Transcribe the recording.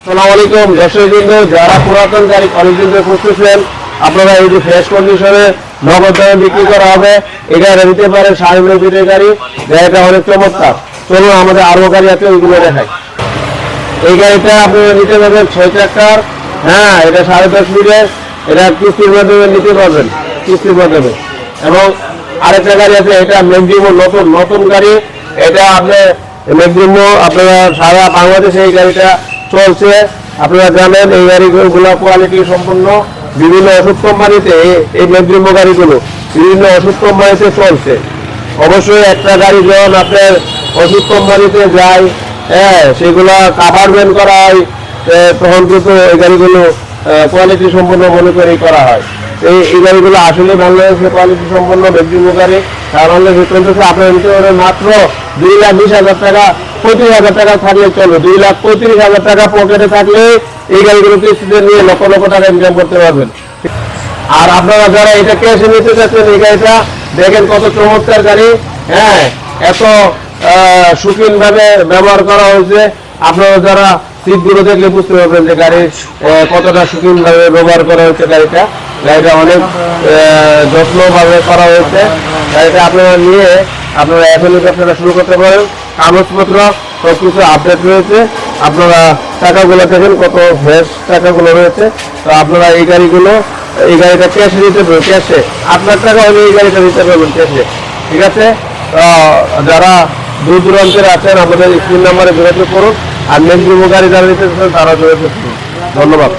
আসসালামু আলাইকুম দর্শকবৃন্দ, যারা পুরাতন গাড়ি অনেকদিন ধরে খুঁজতেছেন, আপনারা এই যে ফ্রেশ কন্ডিশনে নগদ দামে বিক্রি করা হবে, এটা নিতে পারেন। শাহিমের পিঠের গাড়ি, গাড়িটা অনেক চমৎকার। চলুন আমাদের আরো গাড়ি আছে, ওইগুলো দেখাই। এই গাড়িটা আপনারা নিতে পারবেন 6 চাকার। হ্যাঁ, এটা 10.5 ফিটের। এটা কিস্তির মাধ্যমে নিতে পারবেন, কিস্তির মাধ্যমে। এবং আরেকটা গাড়ি আছে, এটা ম্যাক্সিমো নতুন গাড়ি। এটা আপনার ম্যাক্সিমো আপনারা সারা বাংলাদেশে এই গাড়িটা চলছে। আপনারা জানেন এই গাড়িগুলো কোয়ালিটি সম্পন্ন। বিভিন্ন ওষুধ কোম্পানিতে এই ম্যাক্সিমো গাড়িগুলো বিভিন্ন ওষুধ কোম্পানিতে চলছে। অবশ্যই একটা গাড়ি যখন আপনার ওষুধ কোম্পানিতে যায়, হ্যাঁ, সেগুলো কাভারমেন্ট করা হয়, তখন কিন্তু এই গাড়িগুলো কোয়ালিটি সম্পন্ন মনে করে করা হয়। এই গাড়িগুলো আসলে বাংলাদেশের কোয়ালিটি সম্পন্ন ম্যাক্সিমো গাড়ি। কারণ আপনার নিতে পারবেন মাত্র 2,20,000 টাকা, 35,000 টাকা থাকলে চলবে। 2,35,000 টাকা পকেটে থাকলে এই গাড়িগুলো কিস্তিতে নিয়ে লক্ষ লক্ষ টাকা ইনকাম করতে পারবেন। আর আপনারা যারা এটা ক্যাশে নিতে চাচ্ছেন, এই গাড়িটা দেখেন কত চমৎকার গাড়ি। হ্যাঁ, এত সুখীন ভাবে ব্যবহার করা হয়েছে। আপনারা যারা সিটগুলো দেখলে বুঝতে পারবেন যে গাড়ি কতটা সুখীন ভাবে ব্যবহার করা হয়েছে। গাড়িটা অনেক যত্নভাবে করা হয়েছে। গাড়িটা আপনারা নিয়ে আপনারা এখনই ব্যবসাটা শুরু করতে পারেন। কাগজপত্র সবকিছু আপডেট রয়েছে। আপনারা টাকাগুলো দেখেন কত ফ্রেশ টাকাগুলো রয়েছে। তো আপনারা এই গাড়িটা ক্যাশে নিতে পারবেন। ক্যাশে আপনার টাকা হলে এই গাড়িটা নিতে পারবেন ক্যাশে। ঠিক আছে? যারা দূর দূরান্তের আছেন, আমাদের স্ক্রিন নাম্বারে যোগাযোগ করুন। আর ম্যাক্সিমো গাড়ি যারা নিতে চান তারা যোগাযোগ করুন। ধন্যবাদ।